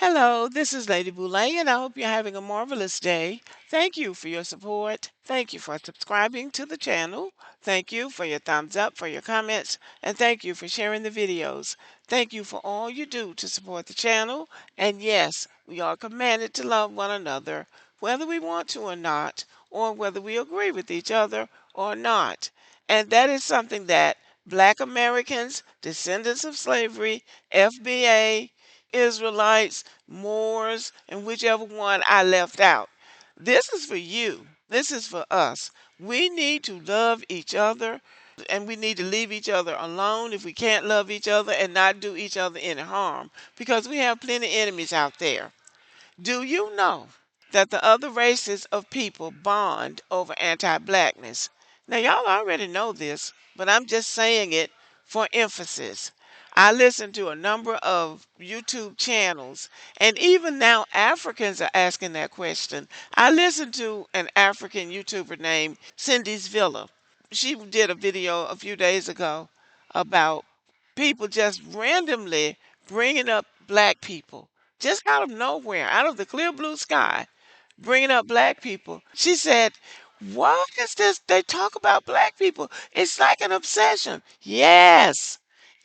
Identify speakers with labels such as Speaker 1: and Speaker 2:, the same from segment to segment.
Speaker 1: Hello, this is Lady Boulay, and I hope you're having a marvelous day. Thank you for your support. Thank you for subscribing to the channel. Thank you for your thumbs up, for your comments, and thank you for sharing the videos. Thank you for all you do to support the channel. And yes, we are commanded to love one another, whether we want to or not, or whether we agree with each other or not. And that is something that Black Americans, descendants of slavery, FBA, Israelites, Moors, and whichever one I left out. This is for you. This is for us. We need to love each other and we need to leave each other alone if we can't love each other and not do each other any harm because we have plenty of enemies out there. Do you know that the other races of people bond over anti-blackness? Now, y'all already know this, but I'm just saying it for emphasis. I listen to a number of YouTube channels, and even now Africans are asking that question. I listened to an African YouTuber named Cindy's Villa. She did a video a few days ago about people just randomly bringing up black people just out of nowhere, out of the clear blue sky, bringing up black people. She said, "What is this? They talk about black people. It's like an obsession." Yes,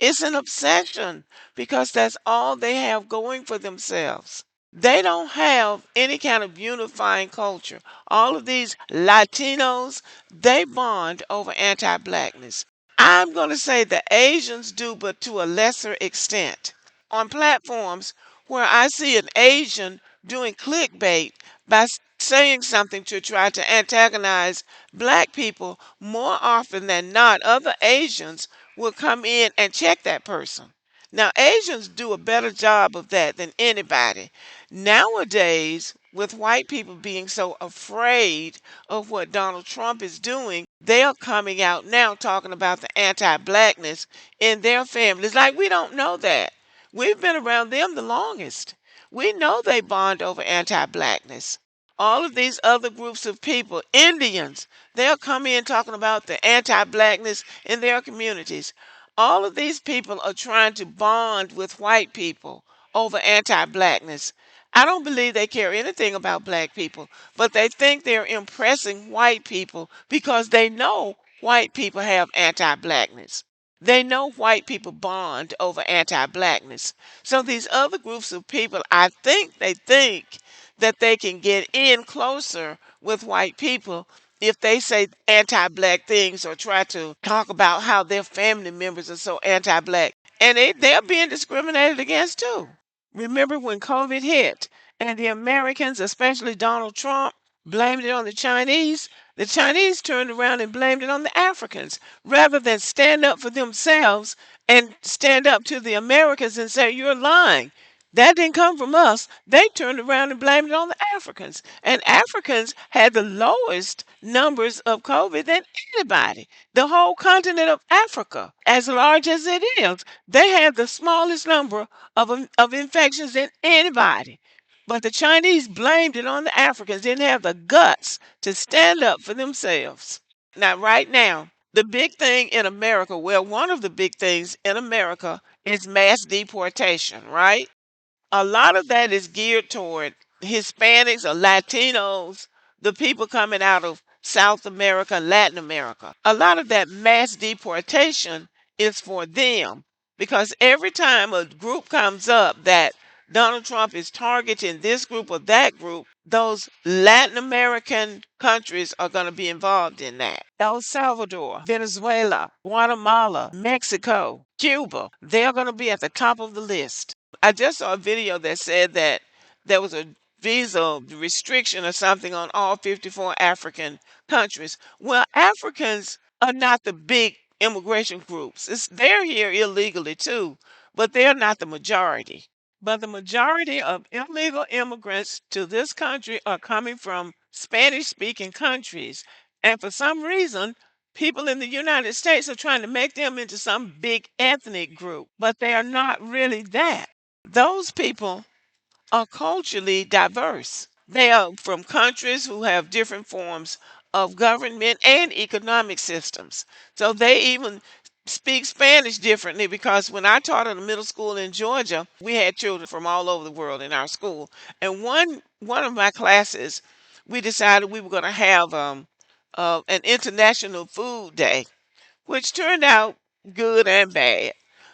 Speaker 1: it's an obsession because that's all they have going for themselves. They don't have any kind of unifying culture. All of these Latinos, they bond over anti blackness. I'm going to say the Asians do, but to a lesser extent. On platforms where I see an Asian doing clickbait by saying something to try to antagonize black people, more often than not, other Asians will come in and check that person. Now, Asians do a better job of that than anybody. Nowadays, with white people being so afraid of what Donald Trump is doing, they are coming out now talking about the anti blackness in their families. Like, we don't know that. We've been around them the longest. We know they bond over anti blackness. All of these other groups of people, Indians, they'll come in talking about the anti blackness in their communities. All of these people are trying to bond with white people over anti blackness. I don't believe they care anything about black people, but they think they're impressing white people because they know white people have anti blackness. They know white people bond over anti blackness. So these other groups of people, I think they think that they can get in closer with white people if they say anti-black things or try to talk about how their family members are so anti-black. And they're being discriminated against too. Remember when COVID hit and the Americans, especially Donald Trump, blamed it on the Chinese? The Chinese turned around and blamed it on the Africans rather than stand up for themselves and stand up to the Americans and say, "You're lying. That didn't come from us." They turned around and blamed it on the Africans. And Africans had the lowest numbers of COVID than anybody. The whole continent of Africa, as large as it is, they had the smallest number of infections than anybody. But the Chinese blamed it on the Africans, didn't have the guts to stand up for themselves. Now, right now, the big thing in America, well, one of the big things in America is mass deportation, right? A lot of that is geared toward Hispanics or Latinos, the people coming out of South America, Latin America. A lot of that mass deportation is for them because every time a group comes up that Donald Trump is targeting this group or that group, those Latin American countries are going to be involved in that. El Salvador, Venezuela, Guatemala, Mexico, Cuba, they're going to be at the top of the list. I just saw a video that said that there was a visa restriction or something on all 54 African countries. Well, Africans are not the big immigration groups. They're here illegally too, but they're not the majority. But the majority of illegal immigrants to this country are coming from Spanish speaking countries. And for some reason, people in the United States are trying to make them into some big ethnic group, but they are not really that. Those people are culturally diverse. They are from countries who have different forms of government and economic systems. So they even speak Spanish differently because when I taught at a middle school in Georgia, we had children from all over the world in our school. And one of my classes, we decided we were going to have an international food day, which turned out good and bad.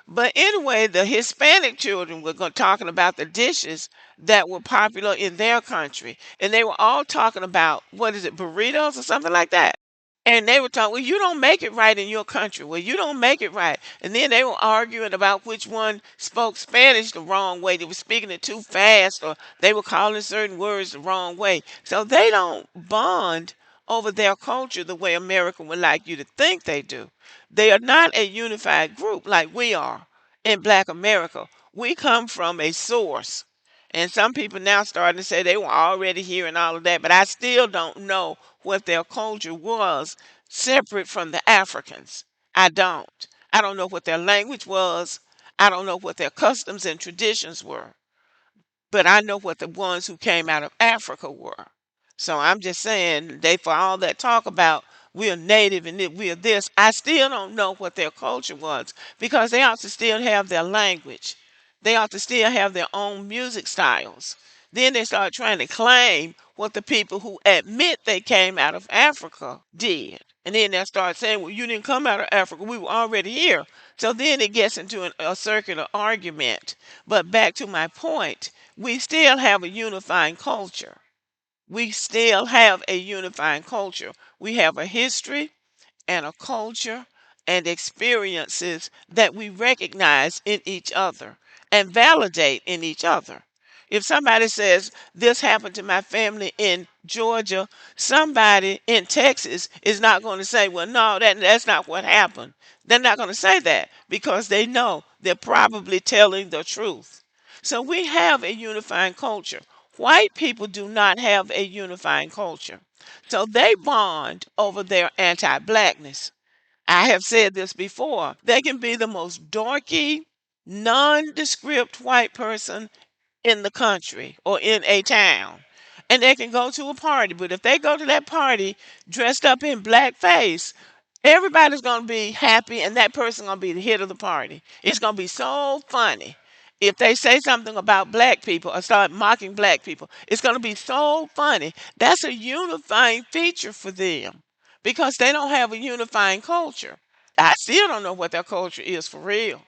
Speaker 1: But anyway, the Hispanic children were talking about the dishes that were popular in their country, and they were all talking about what is it, burritos or something like that. And they were talking, well, you don't make it right in your country. Well, you don't make it right. And then they were arguing about which one spoke Spanish the wrong way. They were speaking it too fast, or they were calling certain words the wrong way. So they don't bond over their culture the way America would like you to think they do. They are not a unified group like we are in Black America. We come from a source. And some people now starting to say they were already here and all of that, but I still don't know what their culture was separate from the Africans. I don't. I don't know what their language was. I don't know what their customs and traditions were, but I know what the ones who came out of Africa were. So I'm just saying, they for all that talk about we're native and we're this, I still don't know what their culture was because they ought to still have their language. They ought to still have their own music styles. Then they start trying to claim what the people who admit they came out of Africa did. And then they start saying, well, you didn't come out of Africa. We were already here. So then it gets into a circular argument. But back to my point, we still have a unifying culture. We still have a unifying culture. We have a history and a culture and experiences that we recognize in each other and validate in each other. If somebody says, this happened to my family in Georgia, somebody in Texas is not going to say, well, no, that's not what happened. They're not going to say that because they know they're probably telling the truth. So we have a unifying culture. White people do not have a unifying culture. So they bond over their anti blackness. I have said this before. They can be the most dorky, nondescript white person in the country or in a town. And they can go to a party. But if they go to that party dressed up in blackface, everybody's going to be happy and that person's going to be the hit of the party. It's going to be so funny. If they say something about black people or start mocking black people, it's going to be so funny. That's a unifying feature for them because they don't have a unifying culture. I still don't know what their culture is for real,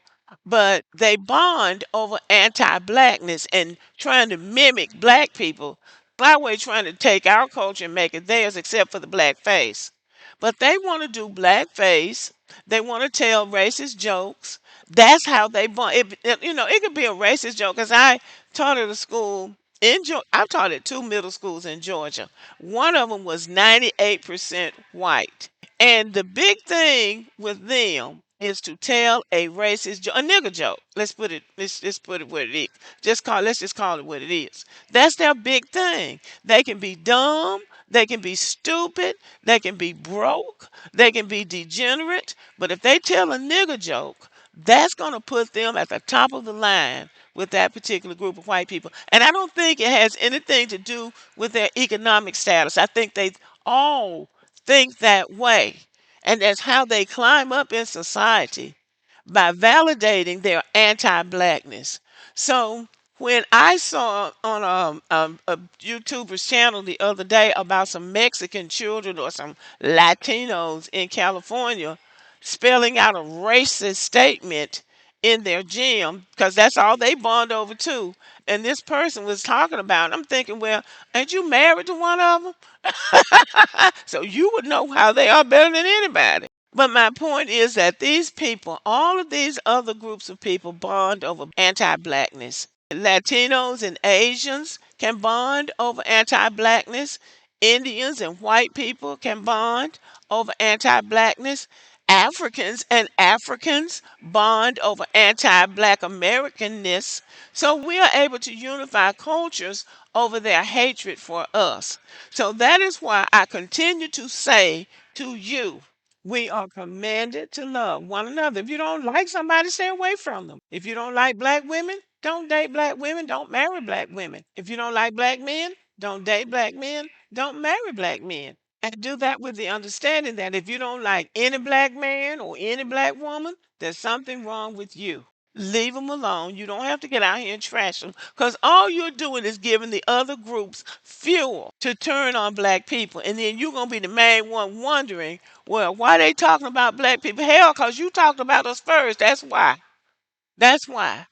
Speaker 1: but they bond over anti-blackness and trying to mimic black people. Our way trying to take our culture and make it theirs, except for the black face. But they want to do blackface. They want to tell racist jokes. That's how they bond. It could be a racist joke. Cause I taught at a school in Georgia. I taught at two middle schools in Georgia. One of them was 98% white. And the big thing with them is to tell a racist joke, a nigger joke. Let's put it what it is. Let's just call it what it is. That's their big thing. They can be dumb, they can be stupid, they can be broke, they can be degenerate, but if they tell a nigger joke, that's going to put them at the top of the line with that particular group of white people. And I don't think it has anything to do with their economic status. I think they all think that way. And that's how they climb up in society by validating their anti blackness. So when I saw on a YouTuber's channel the other day about some Mexican children or some Latinos in California spelling out a racist statement in their gym, because that's all they bond over too. And this person was talking about it. I'm thinking, well, ain't you married to one of them? So you would know how they are better than anybody. But my point is that these people, all of these other groups of people, bond over anti blackness. Latinos and Asians can bond over anti blackness. Indians and white people can bond over anti blackness. Africans bond over anti black Americanness. So we are able to unify cultures over their hatred for us. So that is why I continue to say to you, we are commanded to love one another. If you don't like somebody, stay away from them. If you don't like black women, don't date black women, don't marry black women. If you don't like black men, don't date black men, don't marry black men. And do that with the understanding that if you don't like any black man or any black woman, there's something wrong with you. Leave them alone. You don't have to get out here and trash them because all you're doing is giving the other groups fuel to turn on black people. And then you're going to be the main one wondering, well, why they talking about black people? Hell, because you talked about us first. That's why. That's why.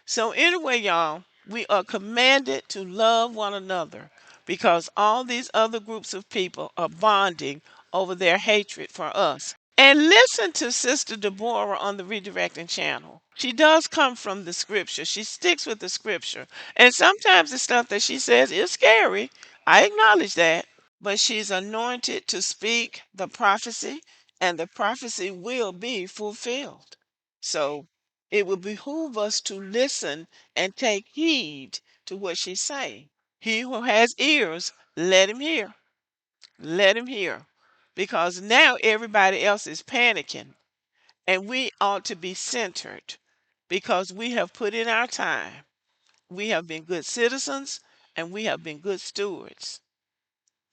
Speaker 1: So anyway, y'all, we are commanded to love one another because all these other groups of people are bonding over their hatred for us. And listen to Sister Deborah on the Redirecting channel. She does come from the scripture. She sticks with the scripture. And sometimes the stuff that she says is scary. I acknowledge that. But she's anointed to speak the prophecy, and the prophecy will be fulfilled. So it will behoove us to listen and take heed to what she's saying. He who has ears, let him hear. Let him hear. Because now everybody else is panicking, and we ought to be centered because we have put in our time. We have been good citizens and we have been good stewards.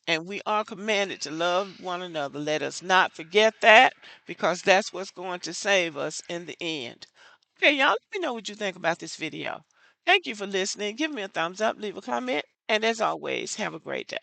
Speaker 1: And we are commanded to love one another. Let us not forget that because that's what's going to save us in the end. Okay, y'all, let me know what you think about this video. Thank you for listening. Give me a thumbs up, leave a comment, and as always, have a great day.